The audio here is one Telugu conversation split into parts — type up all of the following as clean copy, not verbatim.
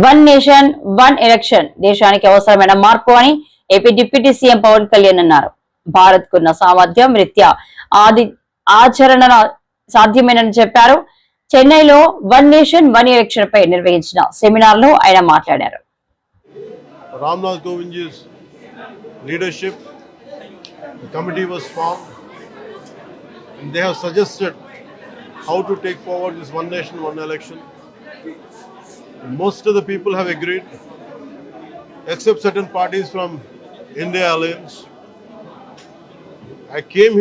వన్ నేషన్ వన్ ఎలక్షన్ దేశానికి అవసరమైన మార్పు అని AP deputy CM Pawan Kalyan అన్నారు. భారత్ కున్న సామర్థ్యం రీత్యా ఆచరణ సాధ్యమేనని చెప్పారు. చెన్నైలో వన్ నేషన్ వన్ ఎలక్షన్ పై నిర్వహించిన సెమినార్ లో ఆయన మాట్లాడారు. Ramnath Kovindji's leadership, the committee was formed and they have suggested how to take forward this one nation, one election. Most of the people have agreed, except certain parties from India Alliance. I came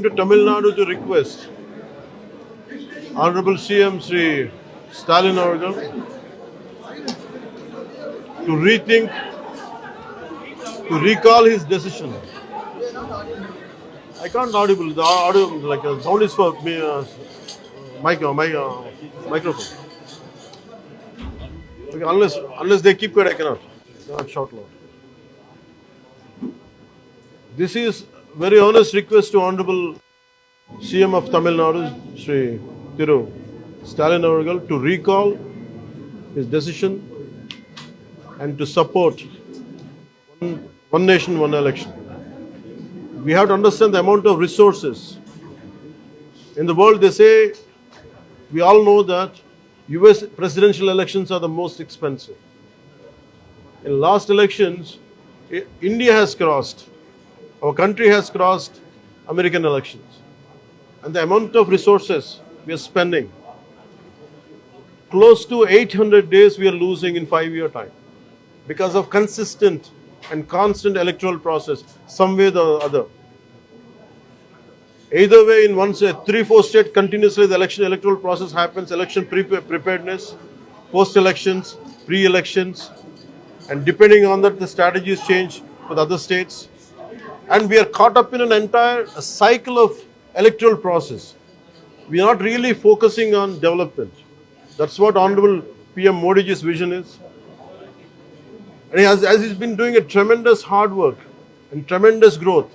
to Tamil Nadu to request Honorable CM Sri Stalin Avargal to rethink, to recall his decision. I can't audible. The audio, like sound is for me. Microphone. Okay, unless they keep quiet, I cannot shout loud. This is very honest request to Honorable CM of Tamil Nadu, Sri Thiru Stalin Avargal, to recall his decision and to support one nation, one election. We have to understand the amount of resources. In the world, they say, we all know that US presidential elections are the most expensive. In last elections, India has crossed, our country has crossed American elections. And the amount of resources we are spending, close to 800 days we are losing in 5-year time, because of consistent and constant electoral process, some way or the other. Either way, in one state, 3-4 states continuously the electoral process happens, election preparedness, post-elections, pre-elections, and depending on that, the strategies change for the other states. And we are caught up in an entire cycle of electoral process. We are not really focusing on development. That's what Honorable PM Modi's vision is. And as he's been doing a tremendous hard work and tremendous growth.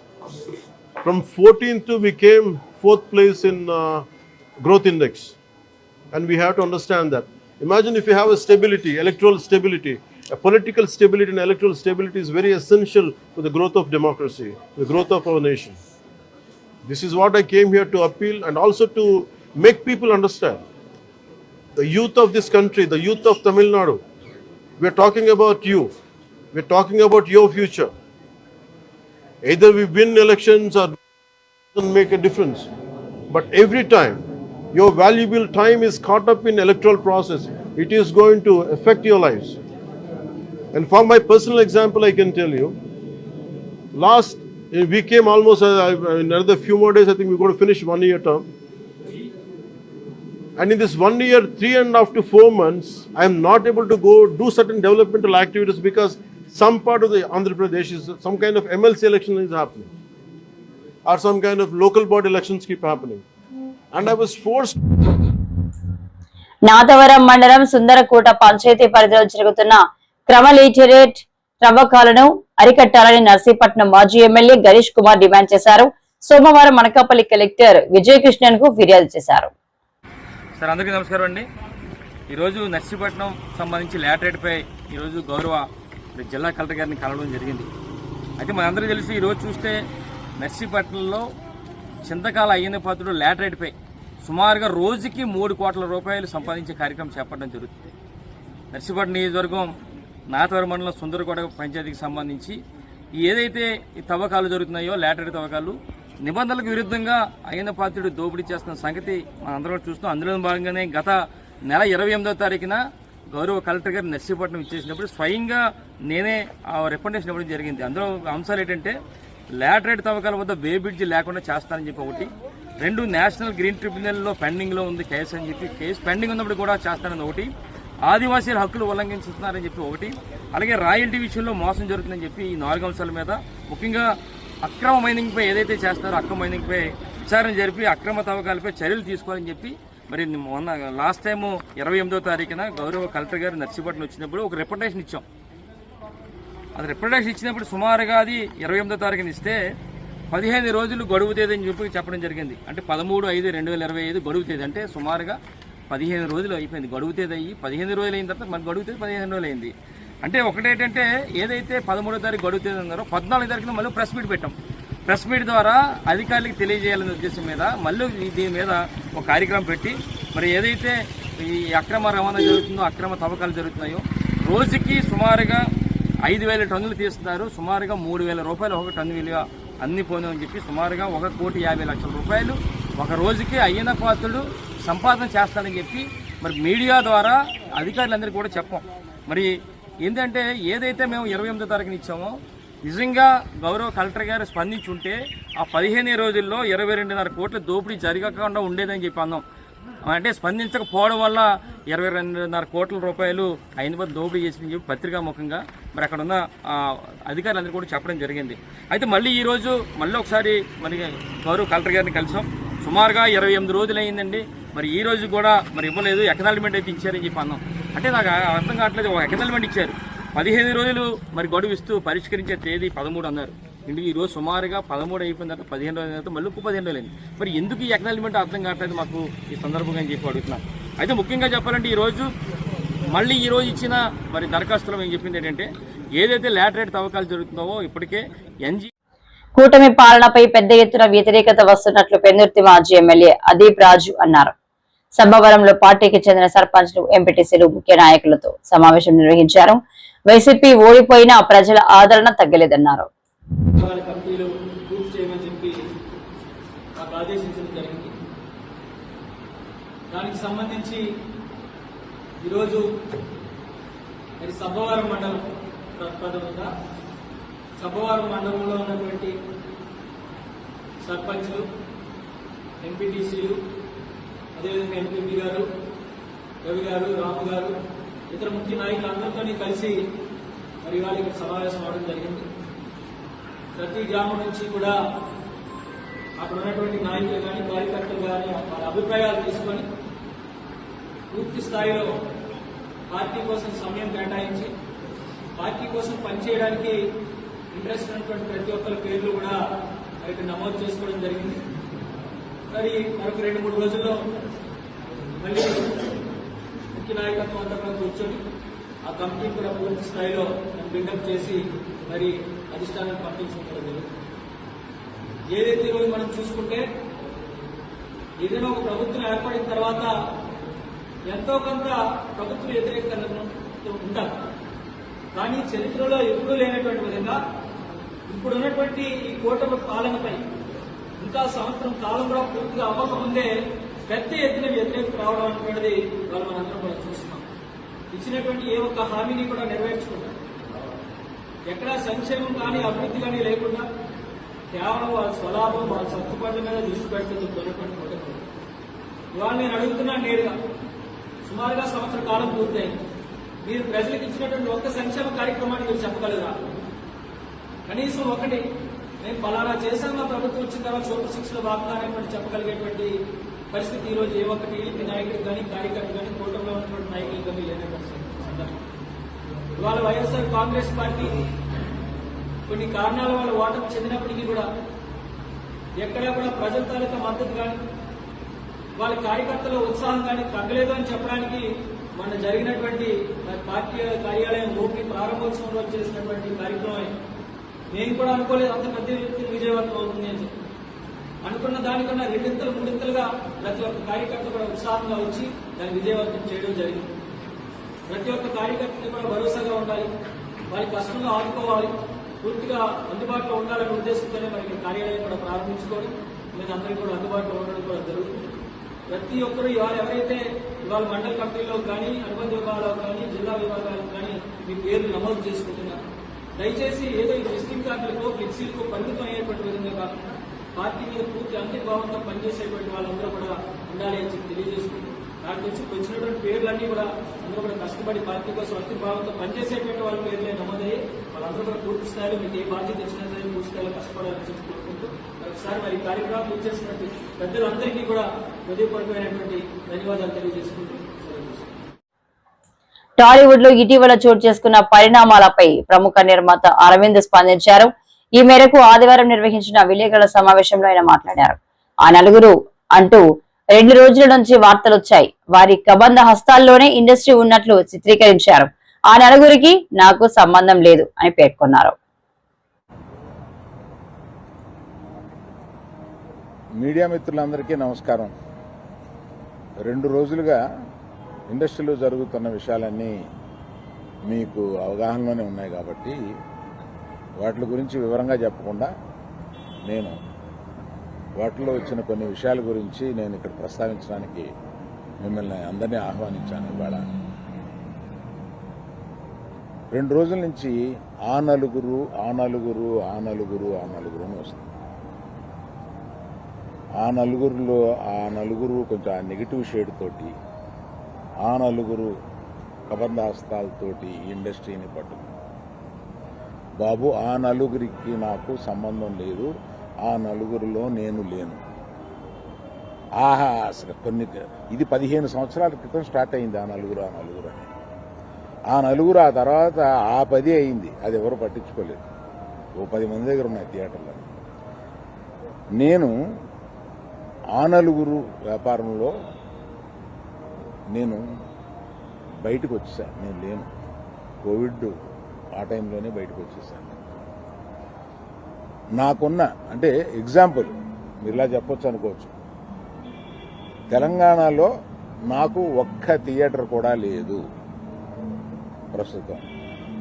From 14th to we came 4th place in growth index. And we have to understand that. Imagine if you have a stability, electoral stability, a political stability and electoral stability is very essential for the growth of democracy, the growth of our nation. This is what I came here to appeal and also to make people understand. The youth of this country, the youth of Tamil Nadu, we are talking about you. We are talking about your future. Either we win elections or it doesn't make a difference. But every time your valuable time is caught up in electoral process, it is going to affect your lives. And for my personal example, I can tell you, we came almost in another few more days, I think we're going to finish 1-year term. And in this 1 year, 3.5 to 4 months, I am not able to go do certain developmental activities because some part of the Andhra Pradesh is some kind of MLC election is happening. Or some kind of local board elections keep happening. And I was forced. నాదవరం మండలం సుందరకోట పంచాయతీ పరిధిలో జరుగుతున్న క్రమలీటరేట్ త్రవ్వకాలను అరికట్టాలని నర్సీపట్నం మాజీ ఎమ్మెల్యే గణేష్ కుమార్ డిమాండ్ చేశారు. సోమవారం అనకాపల్లి కలెక్టర్ విజయకృష్ణన్ కు ఫిర్యాదు చేశారు. సార్, అందరికీ నమస్కారం అండి. ఈరోజు నర్సీపట్నం సంబంధించి లాటరేట్పై ఈరోజు గౌరవ జిల్లా కలెక్టర్ గారిని కలవడం జరిగింది. అయితే మనందరికీ తెలిసి ఈరోజు చూస్తే నర్సీపట్నంలో చింతకాల అయ్యన్న పాత్రుడు లాటరేట్పై సుమారుగా రోజుకి 3 కోట్ల రూపాయలు సంపాదించే కార్యక్రమం చేపట్టడం జరుగుతుంది. నర్సీపట్నం నియోజకవర్గం నాతవరం మండలం సుందరకోట పంచాయతీకి సంబంధించి ఏదైతే ఈ తవ్వకాలు జరుగుతున్నాయో లాటరేట్ తవ్వకాలు నిబంధనలకు విరుద్ధంగా అయ్యన్న పాత్రుడు దోపిడీ చేస్తున్న సంగతి మనందరం చూస్తున్నాం. అందులో భాగంగానే గత నెల 28వ తారీఖున గౌరవ కలెక్టర్ గారు నర్సీపట్నం ఇచ్చేసినప్పుడు స్వయంగా నేనే రికమెండేషన్ ఇవ్వడం జరిగింది. అందులో అంశాలు ఏంటంటే లాటరేట్ తవ్వకాల వద్ద వే బ్రిడ్జి లేకుండా చేస్తానని చెప్పి ఒకటి, 2 నేషనల్ గ్రీన్ ట్రిబ్యునల్లో పెండింగ్లో ఉంది కేసు అని చెప్పి కేసు పెండింగ్ ఉన్నప్పుడు కూడా చేస్తానని ఒకటి, ఆదివాసీల హక్కులు ఉల్లంఘిస్తున్నారని చెప్పి ఒకటి, అలాగే రాయల్టీ విషయంలో మోసం జరుగుతుందని చెప్పి ఈ 4 అంశాల మీద ముఖ్యంగా అక్రమ మైనింగ్పై ఏదైతే చేస్తారో అక్రమ మైనింగ్పై విచారణ జరిపి అక్రమ తవ్వకాలపై చర్యలు తీసుకోవాలని చెప్పి మరి మొన్న లాస్ట్ టైము 28వ తారీఖున గౌరవ కలెక్టర్ గారు నర్సీపట్నం వచ్చినప్పుడు ఒక రిప్రజెంటేషన్ ఇచ్చాం. అది రిప్రజెంటేషన్ ఇచ్చినప్పుడు సుమారుగా అది 28వ తారీఖున ఇస్తే 15 రోజులు గడువు తేదీ అని చెప్పి చెప్పడం జరిగింది. అంటే 13/5/2025 గడువు తేదీ, అంటే సుమారుగా 15 రోజులు అయిపోయింది. గడువు తేదీ అయ్యి 15 రోజులు అయిన తర్వాత మన గడువు తేదీ 15 రోజులు అయింది. అంటే ఒకటేంటంటే ఏదైతే 13వ తారీఖు గడువు తేదీ ఉన్నారో 14వ తారీఖున మళ్ళీ ప్రెస్ మీట్ పెట్టాం. ప్రెస్ మీట్ ద్వారా అధికారులకు తెలియజేయాలనే ఉద్దేశం మీద మళ్ళీ దీని మీద ఒక కార్యక్రమం పెట్టి మరి ఏదైతే ఈ అక్రమ రవాణా జరుగుతుందో, అక్రమ తవ్వకాలు జరుగుతున్నాయో రోజుకి సుమారుగా 5,000 టన్నులు తీస్తున్నారు. సుమారుగా 3,000 రూపాయలు ఒక టన్ను విలువ అన్ని పోను అని చెప్పి సుమారుగా 1,50,00,000 రూపాయలు ఒక రోజుకి అయ్యన పాత్రుడు సంపాదన చేస్తానని చెప్పి మరి మీడియా ద్వారా అధికారులందరికీ కూడా చెప్పాం. మరి ఏంటంటే ఏదైతే మేము 28వ తారీఖున ఇచ్చామో నిజంగా గౌరవ కలెక్టర్ గారు స్పందించి ఉంటే ఆ 15 రోజుల్లో 22.5 కోట్ల దోపిడీ జరగకుండా ఉండేదని చెప్పి అన్నాం. అంటే స్పందించకపోవడం వల్ల 22.5 కోట్ల రూపాయలు అయిన దోపిడీ చేసిందని చెప్పి పత్రికా ముఖంగా మరి అక్కడ ఉన్న అధికారులందరూ కూడా చెప్పడం జరిగింది. అయితే మళ్ళీ ఈరోజు మళ్ళీ ఒకసారి మరి గౌరవ కలెక్టర్ గారిని కలిసాం. సుమారుగా 28 రోజులు అయిందండి. మరి ఈ రోజు కూడా మరి ఇవ్వలేదు, ఎక్నాలజ్మెంట్ అయితే ఇచ్చారని చెప్పి అన్నాం. అంటే నాకు అర్థం కావట్లేదు. ఒక ఎక్నాలజ్మెంట్ ఇచ్చారు, 15 రోజులు మరి గడువు ఇస్తూ పరిష్కరించే తేదీ 13 అన్నారు. ఇంటికి ఈరోజు సుమారుగా 13 అయిపోయిన తర్వాత 15 రోజుల తర్వాత మళ్ళీ 15 రోజులు అయింది. మరి ఎందుకు ఈ ఎక్నాలజ్మెంట్ అర్థం కావట్లేదు మాకు ఈ సందర్భంగా అని చెప్పి అడుగుతున్నాను. అయితే ముఖ్యంగా చెప్పాలంటే ఈరోజు మళ్ళీ ఈరోజు ఇచ్చిన మరి దరఖాస్తులో మేము చెప్పింది ఏంటంటే ఏదైతే లాటరైట్ తవ్వకాలు జరుగుతున్నావో ఇప్పటికే కూటమి పాలనపై పెద్ద ఎత్తున వ్యతిరేకత వస్తున్నట్లు పెందుర్తి మాజీ ఎమ్మెల్యే అదీప్ రాజు అన్నారు. సభవరంలో పార్టీకి చెందిన సర్పంచ్లు, ఎంపీటీసీలు, ముఖ్య నాయకులతో సమావేశం నిర్వహించారు. వైసీపీ ఓడిపోయినా ప్రజల ఆదరణ తగ్గలేదన్నారు. దానికి సంబంధించి ఈరోజు సభవరం మండలం ప్రధానంగా సభవరం మండలంలో ఉన్నటువంటి సర్పంచ్లు, ఎంపీటీసీలు, అదేవిధంగా ఎంపీపీ గారు, రవి గారు, రాము గారు, ఇతర ముఖ్య నాయకులందరితో కలిసి మరి వాళ్ళకి సమావేశం అవడం జరిగింది. ప్రతి గ్రామం నుంచి కూడా అక్కడ ఉన్నటువంటి నాయకులు కానీ, కార్యకర్తలు కానీ వాళ్ళ అభిప్రాయాలు తీసుకొని పూర్తి స్థాయిలో పార్టీ కోసం సమయం కేటాయించి పార్టీ కోసం పనిచేయడానికి ఇంట్రెస్ట్ ఉన్నటువంటి ప్రతి ఒక్కరి పేర్లు కూడా మరి నమోదు చేసుకోవడం జరిగింది. మరి మరొక 2-3 రోజుల్లో మళ్ళీ ముఖ్య నాయకత్వం అంతా కూడా కూర్చొని ఆ కమిటీ కూడా పూర్తి స్థాయిలో బిల్డప్ చేసి మరి అధిష్టానాన్ని పంపించుకోవడం జరిగింది. ఏదైతే ఈరోజు మనం చూసుకుంటే ఏదైనా ఒక ప్రభుత్వం ఏర్పడిన తర్వాత ఎంతో కొంత ప్రభుత్వ వ్యతిరేకతలు ఉంటారు. కానీ చరిత్రలో ఎప్పుడూ లేనటువంటి విధంగా ఇప్పుడున్నటువంటి ఈ కూటమి పాలనపై ఇంకా సంవత్సరం కాలం కూడా పూర్తిగా అవ్వకముందే పెద్ద ఎత్తున వ్యతిరేకత రావడం అనేటువంటిది వాళ్ళు మనందరం కూడా చూస్తున్నాం. ఇచ్చినటువంటి ఏ ఒక్క హామీని కూడా నెరవేర్చుకుంటారు. ఎక్కడా సంక్షేమం కానీ అభివృద్ధి కానీ లేకుండా కేవలం వాళ్ళ స్వలాభం, వాళ్ళ సత్తుపండ్ల మీద దృష్టి పెడుతుంది కొన్నటువంటి కూటమి. ఇవాళ నేను అడుగుతున్నాను నేరుగా, సుమారుగా సంవత్సర కాలం పూర్తయింది. మీరు ప్రజలకు ఇచ్చినటువంటి ఒక్క సంక్షేమ కార్యక్రమాన్ని మీరు చెప్పగలరా? కనీసం ఒకటి మేము పలానా చేశాం, మా ప్రభుత్వం వచ్చిన తర్వాత సూపర్ 6లో భాగంగా చెప్పగలిగేటువంటి పరిస్థితి ఈ రోజు ఏ ఒక్క టీడీపీ నాయకులు కానీ, కార్యకర్తలు కానీ, కూటమిలో ఉన్నటువంటి నాయకులు కానీ లేనటువంటి సందర్భం. ఇవాళ వైఎస్ఆర్ కాంగ్రెస్ పార్టీ కొన్ని కారణాల వల్ల ఓటమి చెందినప్పటికీ కూడా ఎక్కడా కూడా ప్రజల తాలూకా మద్దతు కానీ, వాళ్ళ కార్యకర్తల ఉత్సాహం కానీ తగ్గలేదు అని చెప్పడానికి మొన్న జరిగినటువంటి పార్టీ కార్యాలయం ఓపెనింగ్ ప్రారంభోత్సవంలో చేసినటువంటి కార్యక్రమం నేను కూడా అనుకోలేదు అంత పెద్ద వ్యక్తి విజయవంతం అవుతుంది అని చెప్పి. అనుకున్న దానికన్నా 2-3 ప్రతి ఒక్క కార్యకర్త కూడా ఉత్సాహంగా వచ్చి దాన్ని విజయవంతం చేయడం జరిగింది. ప్రతి ఒక్క కార్యకర్తకి కూడా భరోసాగా ఉండాలి, వారి కష్టంలో ఆదుకోవాలి, పూర్తిగా అందుబాటులో ఉండాలనే ఉద్దేశంతోనే మనకి కార్యాలయం కూడా ప్రారంభించుకోవడం, మీద అందరికీ కూడా అందుబాటులో ఉండడం కూడా జరుగుతుంది. ప్రతి ఒక్కరు ఇవాళ ఎవరైతే ఇవాళ మండల కమిటీలో కానీ, అనుబంధ విభాగాలకు కానీ, జిల్లా విభాగాలకు కానీ మీ పేర్లు నమోదు చేసుకుంటున్నారు. దయచేసి ఏదో ఈ విజిటింగ్ కార్డులకు, ఫ్లెక్సీలకు పరిమితం అయ్యేటువంటి విధంగా కాకుండా పార్టీ మీద పూర్తి అంకితభావంతో పనిచేసేటువంటి వాళ్ళందరూ కూడా ఉండాలి అని చెప్పి తెలియజేసుకుంటూ దానికి వచ్చినటువంటి పేర్లన్నీ కూడా అందరూ కూడా కష్టపడి పార్టీ కోసం అంకితభావంతో పనిచేసేటువంటి వాళ్ళ పేర్లే నమోదయ్యి వాళ్ళందరూ కూడా పూర్తి స్థాయిలో మీకు ఏ బాధ్యత ఇచ్చినా సరే పూర్తి స్థాయిలో కష్టపడాలని చెప్పి కోరుకుంటూ ఒకసారి మరి కార్యక్రమం చేసినటువంటి పెద్దలందరికీ కూడా హృదయపూర్వకమైనటువంటి ధన్యవాదాలు తెలియజేసుకుంటూ టాలీవుడ్ లో ఇటీవల చోటు చేసుకున్న పరిణామాలపై ప్రముఖ నిర్మాత అరవింద్ స్పందించారు. ఈ మేరకు ఆదివారం నిర్వహించిన విలేకరుల సమావేశంలో ఆయన మాట్లాడారు. ఆ నలుగురు అంటూ 2 రోజుల నుంచి వార్తలు వచ్చాయి. వారి కబంధ హస్తాల్లోనే ఇండస్ట్రీ ఉన్నట్లు చిత్రీకరించారు. ఆ నలుగురికి నాకు సంబంధం లేదు అని పేర్కొన్నారు. మీడియా మిత్రులందరికీ నమస్కారం. 2 రోజులుగా ఇండస్ట్రీలో జరుగుతున్న విషయాలన్నీ మీకు అవగాహనలోనే ఉన్నాయి కాబట్టి వాటి గురించి వివరంగా చెప్పకుండా నేను వాటిలో వచ్చిన కొన్ని విషయాల గురించి నేను ఇక్కడ ప్రస్తావించడానికి మిమ్మల్ని అందరినీ ఆహ్వానించాను. ఇవాళ 2 రోజుల నుంచి ఆ నలుగురు అని వస్తుంది. ఆ నలుగురు కొంచెం నెగిటివ్ షేడ్ తోటి ఆ నలుగురు కబంధాస్తాలతోటి ఇండస్ట్రీని పట్టుకు బాబు ఆ నలుగురికి నాకు సంబంధం లేదు, ఆ నలుగురిలో నేను లేను. ఆహా అసలు ఇది 15 సంవత్సరాల క్రితం స్టార్ట్ అయింది ఆ నలుగురు అని. ఆ నలుగురు ఆ తర్వాత ఆ 10 అయింది, అది ఎవరు పట్టించుకోలేదు. ఓ 10 మంది దగ్గర ఉన్నాయి థియేటర్లో. నేను ఆ నలుగురు వ్యాపారంలో నేను బయటకు వచ్చేసాను. నేను లేను. కోవిడ్ ఆ టైంలోనే బయటకు వచ్చేసాను. నాకున్న అంటే ఎగ్జాంపుల్ మీరు ఇలా చెప్పొచ్చు అనుకోవచ్చు, తెలంగాణలో నాకు ఒక్క థియేటర్ కూడా లేదు ప్రస్తుతం.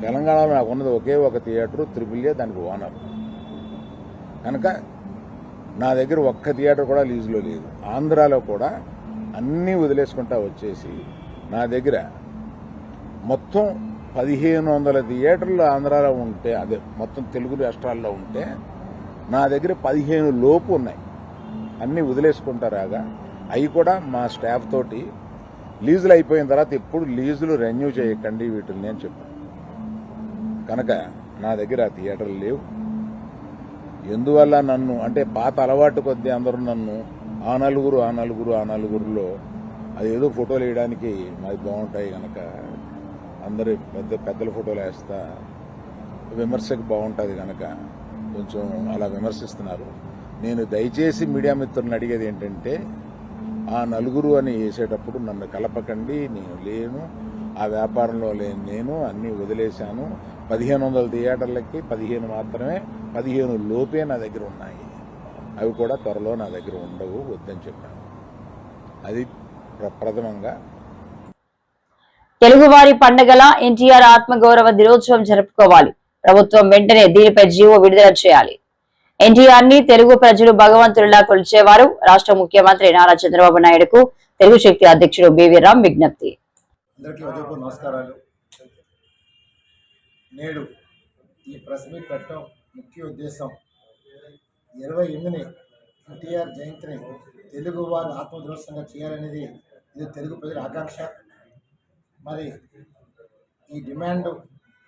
తెలంగాణలో నాకు ఉన్నది ఒకే ఒక థియేటర్, త్రిపుల్ఏ, దానికి ఓనర్. కనుక నా దగ్గర ఒక్క థియేటర్ కూడా లీజులో లేదు. ఆంధ్రాలో కూడా అన్నీ వదిలేసుకుంటా వచ్చేసి నా దగ్గర మొత్తం 1500 థియేటర్లు ఆంధ్రాలో ఉంటే, అదే మొత్తం తెలుగు రాష్ట్రాల్లో ఉంటే నా దగ్గర 15 లోపు ఉన్నాయి. అన్నీ వదిలేసుకుంటారాగా అవి కూడా మా స్టాఫ్ తోటి లీజులు అయిపోయిన తర్వాత ఎప్పుడు లీజులు రెన్యూ చేయకండి వీటిని అని చెప్పాను. కనుక నా దగ్గర ఆ థియేటర్లు లేవు. ఎందువల్ల నన్ను అంటే పాత అలవాటు కొద్దీ అందరూ నన్ను ఆ నలుగురులో అదేదో ఫోటోలు వేయడానికి మాది బాగుంటాయి కనుక అందరి పెద్దల ఫోటోలు వేస్తా విమర్శకు బాగుంటుంది కనుక కొంచెం అలా విమర్శిస్తున్నారు. నేను దయచేసి మీడియా మిత్రులను అడిగేది ఏంటంటే, ఆ నలుగురు అని వేసేటప్పుడు నన్ను కలపకండి. నేను లేను, ఆ వ్యాపారంలో లేను. నేను అన్నీ వదిలేశాను. 1500 థియేటర్లకి 15 మాత్రమే, 15 లోపే నా దగ్గర ఉన్నాయి. అవి కూడా త్వరలో నా దగ్గర ఉండవు, వద్దని చెప్పాను. అది ప్రథమంగా. తెలుగువారి పండుగల ఎన్టీఆర్ ఆత్మగౌరవ దినోత్సవం జరుపుకోవాలి. ప్రభుత్వం వెంటనే దీనిపై జీవో విడుదల చేయాలి. ఎన్టీఆర్ ని తెలుగు ప్రజలు భగవంతుడిలా కొలిచేవారు. రాష్ట్ర ముఖ్యమంత్రి నారా చంద్రబాబు నాయుడుకు తెలుగు శక్తి అధ్యక్షుడు బివి రామ్ విజ్ఞప్తి. అందరికీ ఉదయపూర్ నమస్కారాలు. నేడు ఈ ప్రెస్ మీట్ పెట్టడం ముఖ్య ఉద్దేశం 28ని ఎన్టీఆర్ జయంతిని తెలుగువారి ఆత్మదినోత్సవంగా చేయాలనేది ఇది తెలుగు ప్రజల ఆకాంక్ష. మరి ఈ డిమాండ్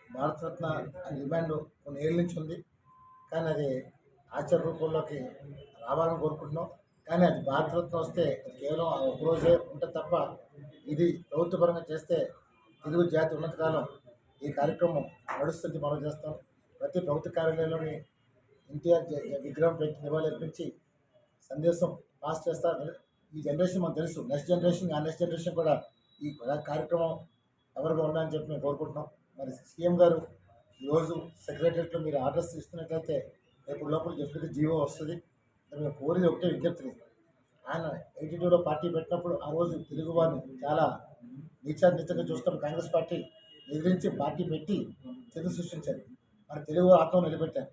భారతరత్న అనే డిమాండ్ కొన్ని ఏళ్ళ నుంచి ఉంది, కానీ అది ఆచార రూపంలోకి రావాలని కోరుకుంటున్నాం. కానీ అది భారతరత్న వస్తే కేవలం ఒకరోజే ఉంటుంది తప్ప, ఇది ప్రభుత్వపరంగా చేస్తే తెలుగు జాతి ఉన్నతకాలం ఈ కార్యక్రమం నడుస్తుంది. మనం చేస్తాం. ప్రతి ప్రభుత్వ కార్యాలయంలోని ఎన్టీఆర్ విగ్రహం పెట్టి నివాళులర్పించి సందేశం పాస్ చేస్తారు. ఈ జనరేషన్ మనకు తెలుసు, నెక్స్ట్ జనరేషన్ ఆ నెక్స్ట్ జనరేషన్ కూడా ఈ కార్యక్రమం ఎవరుగా ఉండాలని చెప్పి మేము కోరుకుంటున్నాం. మరి సీఎం గారు ఈరోజు సెక్రటరియట్లో మీరు ఆర్డర్స్ ఇస్తున్నట్లయితే రేపు లోపల డెఫినెట్గా జీవో వస్తుంది. మేము కోరేది ఒకటే విజ్ఞప్తిని, ఆయన 82లో పార్టీ పెట్టినప్పుడు ఆ రోజు తెలుగు వారిని చాలా నీచాన్నితంగా చూస్తాం. కాంగ్రెస్ పార్టీ ఎదిరించి పార్టీ పెట్టి తెలుగు సృష్టించారు, మన తెలుగు ఆత్మ నిలబెట్టారు.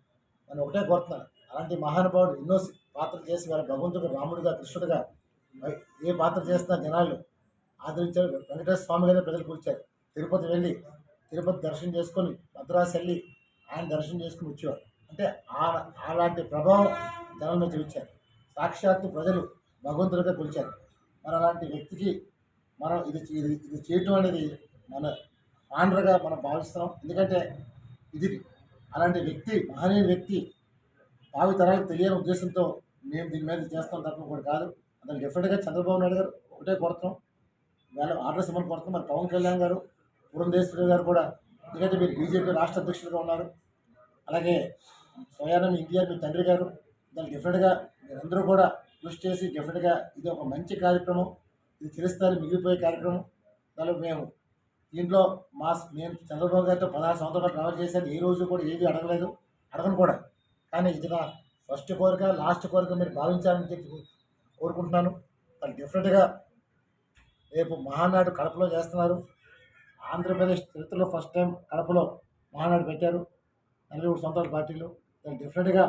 నన్ను ఒకటే కోరుతున్నాను, అలాంటి మహానుభావుడు ఎన్నో పాత్రలు చేసి వాళ్ళ భగవంతుడు రాముడిగా కృష్ణుడిగా ఏ పాత్ర చేస్తున్నా జనాలు ఆదరించారు. వెంకటేశ్వర స్వామి గారే ప్రజలు కూర్చారు. తిరుపతి వెళ్ళి తిరుపతి దర్శనం చేసుకొని మద్రాసు వెళ్ళి ఆయన దర్శనం చేసుకుని వచ్చేవారు. అంటే అలాంటి ప్రభావం జనాల మీద చూపించారు. సాక్షాత్తు ప్రజలు భగవంతుడిగా కొలిచారు. మరి అలాంటి వ్యక్తికి మనం ఇది చేయటం అనేది మన ఆంధ్రగా మనం భావిస్తున్నాం. ఎందుకంటే ఇది అలాంటి వ్యక్తి, మహనీయ వ్యక్తి భావి తరాలకు తెలియని ఉద్దేశంతో మేము దీని మీద చేస్తాం తప్ప కూడా కాదు. అందులో డెఫినెట్గా చంద్రబాబు నాయుడు గారు ఒకటే కోరుతున్నాం, వేళ ఆర్డర్స్ ఇవ్వని కోరుతున్నాం. మరి పవన్ కళ్యాణ్ గారు, పురంధేశ్వరి గారు కూడా, ఎందుకంటే మీరు బీజేపీ రాష్ట్ర అధ్యక్షులుగా ఉన్నారు, అలాగే స్వయాన మీ ఇండియా మీ తండ్రి గారు, దాన్ని డెఫినెట్గా మీరందరూ కూడా కృషి చేసి డెఫినెట్గా ఇది ఒక మంచి కార్యక్రమం, ఇది చిరస్థాయి మిగిలిపోయే కార్యక్రమం. దానిలో మేము దీంట్లో నేను చంద్రబాబు గారితో 16 సంవత్సరాలు ట్రావెల్ చేశాను, ఏ రోజు కూడా ఏది అడగలేదు, అడగను కూడా. కానీ ఇది నా ఫస్ట్ కోరిక, లాస్ట్ కోరిక మీరు భావించాలని చెప్పి కోరుకుంటున్నాను. దాన్ని డెఫినెట్గా రేపు మహానాడు కడపలో చేస్తున్నారు. ఆంధ్రప్రదేశ్ చరిత్రలో ఫస్ట్ టైం కడపలో మహానాడు పెట్టారు 43 సంవత్సరాల పార్టీలు. దాన్ని డెఫినెట్గా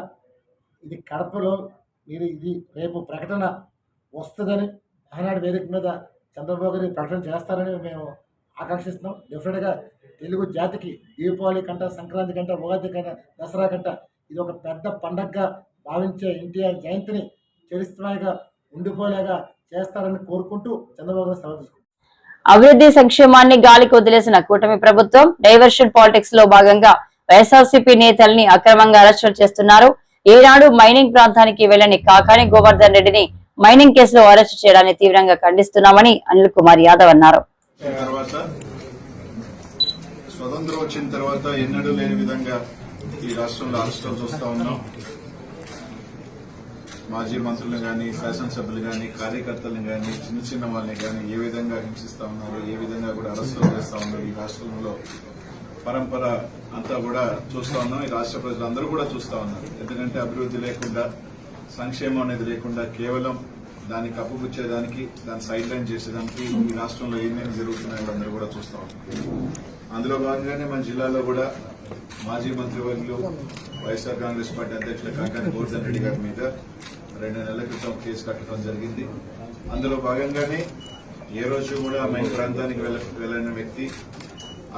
ఇది కడపలో మీరు ఇది రేపు ప్రకటన వస్తుందని, మహానాడు వేదిక మీద చంద్రబాబు గారి ప్రకటన చేస్తారని మేము ఆకాంక్షిస్తున్నాం. డెఫినెట్గా తెలుగు జాతికి దీపావళి కంట, సంక్రాంతి కంట, ఉగాది కంట, దసరా కంట ఇది ఒక పెద్ద పండగగా భావించే ఎన్టీఆర్ జయంతిని చరిత్రగా ఉండిపోయేలాగా చేస్తారని కోరుకుంటూ చంద్రబాబు గారు సెలవు తీసుకుంటారు. అభివృద్ధి సంక్షేమాన్ని గాలికి వదిలేసిన కూటమి ప్రభుత్వం డైవర్షన్ పాలిటిక్స్ లో భాగంగా వైఎస్ఆర్సీపీ నేతల్ని అక్రమంగా అరెస్టులు చేస్తున్నారు. ఏనాడు మైనింగ్ ప్రాంతానికి వెళ్లని కాకాని గోవర్ధన్ రెడ్డిని మైనింగ్ కేసులో అరెస్టు చేయడాన్ని తీవ్రంగా ఖండిస్తున్నామని అనిల్ కుమార్ యాదవ్ అన్నారు. తర్వాత స్వతంత్రం వచ్చిన తర్వాత ఎన్నడూ లేని విధంగా ఈ రాష్ట్రంలో అరెస్టులు చూస్తా ఉన్నాం. మాజీ మంత్రులు కానీ, శాసనసభ్యులు కానీ, కార్యకర్తలను కానీ, చిన్న చిన్న వాళ్ళని కానీ ఏ విధంగా హింసిస్తా ఉన్నారు, ఏ విధంగా కూడా అరెస్టులు చేస్తా ఉన్నారు. ఈ రాష్ట్రంలో పరంపర అంతా కూడా చూస్తా ఉన్నాం. ఈ రాష్ట్ర ప్రజలందరూ కూడా చూస్తా ఉన్నారు. ఎందుకంటే అభివృద్ధి లేకుండా, సంక్షేమం అనేది లేకుండా కేవలం దాన్ని కప్పుపుచ్చేదానికి, దాన్ని సైడ్ లైన్ చేసేదానికి ఈ రాష్ట్రంలో ఏమేమి జరుగుతున్నాయో అందరూ కూడా చూస్తా ఉన్నారు. అందులో భాగంగానే మన జిల్లాలో కూడా మాజీ మంత్రివర్యులు వైఎస్ఆర్ కాంగ్రెస్ పార్టీ అధ్యక్షులు కాకాని గోవర్ధన్ రెడ్డి గారి మీద 2 నెలల క్రితం కేసు కట్టడం జరిగింది. అందులో భాగంగానే ఏ రోజు కూడా మైన్ ప్రాంతానికి వెళ్ళిన వ్యక్తి,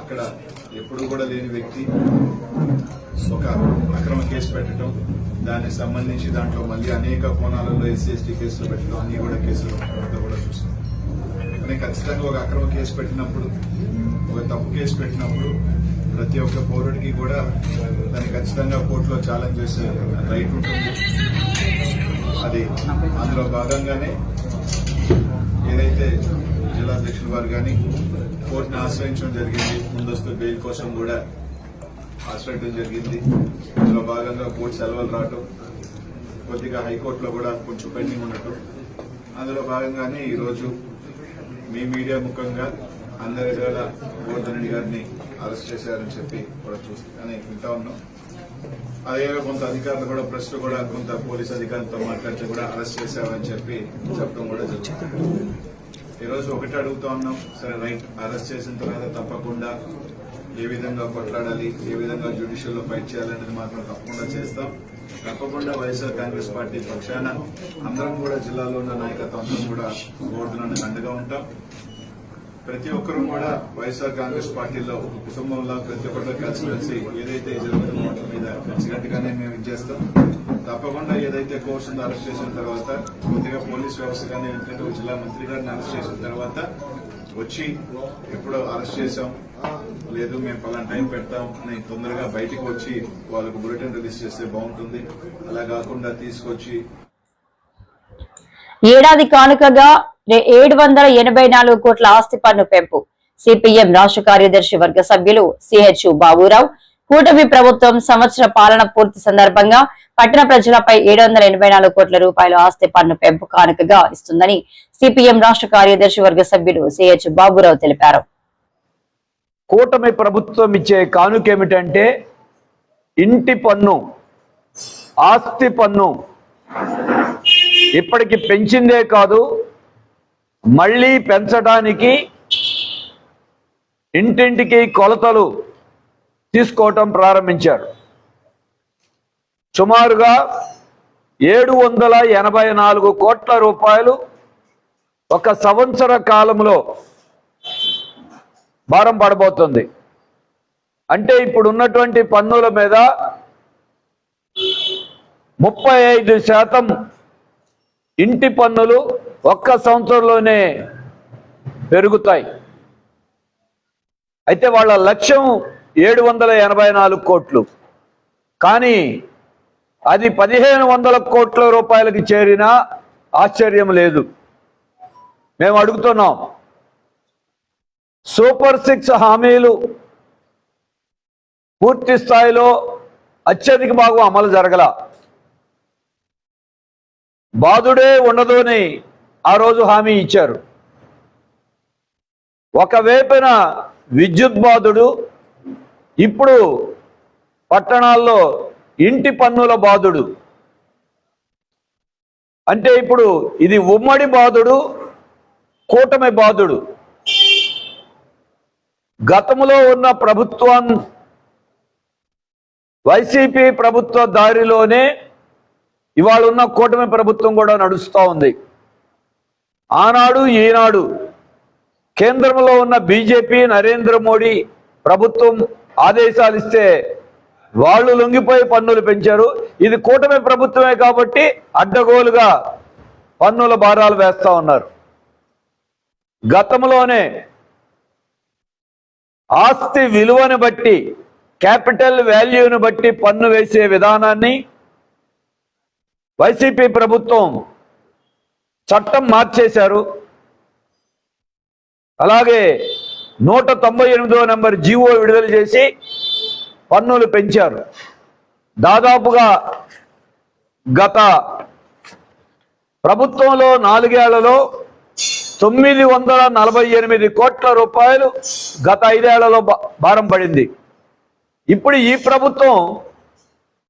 అక్కడ ఎప్పుడు కూడా లేని వ్యక్తి ఒక అక్రమ కేసు పెట్టడం, దానికి సంబంధించి దాంట్లో మళ్ళీ అనేక కోణాలలో ఎస్సీ కేసులు పెట్టడం, అన్ని కూడా కేసులు కూడా చూస్తాం. కానీ ఖచ్చితంగా ఒక అక్రమ కేసు పెట్టినప్పుడు, ఒక తప్పు కేసు పెట్టినప్పుడు ప్రతి ఒక్క పౌరుడికి కూడా దాన్ని ఖచ్చితంగా కోర్టులో ఛాలెంజ్ చేసే రైట్ ఉంటుంది. అది అందులో భాగంగానే ఏదైతే జిల్లా అధ్యక్షుల వారు కానీ కోర్టును ఆశ్రయించడం జరిగింది. ముందస్తు బెయిల్ కోసం కూడా ఆశ్రయించడం జరిగింది. అందులో భాగంగా కోర్టు సెలవులు రావటం, కొద్దిగా హైకోర్టులో కూడా కొంచెం పెండింగ్ ఉండటం, అందులో భాగంగానే ఈరోజు మీ మీడియా ముఖంగా అందరి వేళ గోవర్ధన్ రెడ్డి గారిని అరెస్ట్ చేశారని చెప్పి కూడా చూస్తానే వింటా ఉన్నాం. అదే కొంత అధికారులు కూడా, ప్రెస్లు కూడా కొంత పోలీస్ అధికారులతో మాట్లాడితే కూడా అరెస్ట్ చేశామని చెప్పి చెప్పడం కూడా జరుగుతుంది. ఈరోజు ఒకటి అడుగుతా ఉన్నాం, సరే రైట్, అరెస్ట్ చేసిన తర్వాత తప్పకుండా ఏ విధంగా కొట్లాడాలి, ఏ విధంగా జ్యుడిషియల్లో ఫైట్ చేయాలనేది మాత్రం తప్పకుండా చేస్తాం. తప్పకుండా వైఎస్ఆర్ కాంగ్రెస్ పార్టీ పక్షాన అందరం కూడా జిల్లాలో ఉన్న నాయకత్వం అందరం కూడా గోవర్ధనానికి అండగా ఉంటాం. ప్రతి ఒక్కరూ కూడా వైఎస్ఆర్ కాంగ్రెస్ పార్టీలో ఒక కుటుంబంలో ప్రతి ఒక్కరు కలిసి ఏదైతే జరుగుతున్న వాటి మీద కలిసికట్టుగానే మేము ఇచ్చేస్తాం. తప్పకుండా ఏదైతే కోర్సును అరెస్ట్ చేసిన తర్వాత కొద్దిగా పోలీస్ వ్యవస్థ కానీ, ఎందుకంటే జిల్లా మంత్రి గారిని అరెస్ట్ చేసిన తర్వాత వచ్చి ఎప్పుడో అరెస్ట్ చేశాం, లేదు మేము పలానా టైం పెడతాం అని తొందరగా బయటకు వచ్చి వాళ్ళకు బులెటిన్ రిలీజ్ చేస్తే బాగుంటుంది. అలా కాకుండా తీసుకొచ్చి ఏడాది కానుకగా 784 కోట్ల ఆస్తి పన్ను పెంపు. సిపిఎం రాష్ట్ర కార్యదర్శి వర్గ సభ్యులు సిహెచ్ బాబురావు. కూటమి ప్రభుత్వం సంవత్సర పాలన పూర్తి సందర్భంగా పట్టణ ప్రజలపై 784 కోట్ల రూపాయల ఆస్తి పన్ను పెంపు కానుకగా ఇస్తుందని సిపిఎం రాష్ట్ర కార్యదర్శి వర్గ సభ్యులు సిహెచ్ బాబురావు తెలిపారు. కూటమి ప్రభుత్వం ఇచ్చే కానుక ఏమిటంటే ఇంటి పన్ను, ఆస్తి పన్ను ఇప్పటికి పెంచిందే కాదు, మళ్ళీ పెంచడానికి ఇంటింటికి కొలతలు తీసుకోవటం ప్రారంభించారు. సుమారుగా 784 కోట్ల రూపాయలు ఒక సంవత్సర కాలంలో భారం పడబోతుంది. అంటే ఇప్పుడు ఉన్నటువంటి పన్నుల మీద 35% ఇంటి పన్నులు ఒక్క సంవత్సరంలోనే పెరుగుతాయి. అయితే వాళ్ళ లక్ష్యం 784 కోట్లు, కానీ అది 1500 కోట్ల రూపాయలకి చేరినా ఆశ్చర్యం లేదు. మేము అడుగుతున్నాం, సూపర్ 6 హామీలు పూర్తి స్థాయిలో అత్యధిక భాగం అమలు జరగల. బాధుడే ఉండదు అని ఆ రోజు హామీ ఇచ్చారు. ఒకవైపున విద్యుత్ బాధుడు, ఇప్పుడు పట్టణాల్లో ఇంటి పన్నుల బాధుడు. అంటే ఇప్పుడు ఇది ఉమ్మడి బాధుడు, కూటమి బాధుడు. గతంలో ఉన్న ప్రభుత్వం వైసీపీ ప్రభుత్వ దారిలోనే ఇవాళ ఉన్న కూటమి ప్రభుత్వం కూడా నడుస్తూ ఉంది. ఆనాడు ఈనాడు కేంద్రంలో ఉన్న బీజేపీ నరేంద్ర మోడీ ప్రభుత్వం ఆదేశాలు ఇస్తే వాళ్ళు లొంగిపోయి పన్నులు పెంచారు. ఇది కూటమి ప్రభుత్వమే కాబట్టి అడ్డగోలుగా పన్నుల భారాలు వేస్తా ఉన్నారు. గతంలోనే ఆస్తి విలువను బట్టి, క్యాపిటల్ వాల్యూను బట్టి పన్ను వేసే విధానాన్ని వైసీపీ ప్రభుత్వం చట్టం మార్చేశారు. అలాగే 198వ నెంబర్ జీవో విడుదల చేసి పన్నులు పెంచారు. దాదాపుగా గత ప్రభుత్వంలో 4 ఏళ్లలో 948 కోట్ల రూపాయలు గత 5 ఏళ్లలో భారం పడింది. ఇప్పుడు ఈ ప్రభుత్వం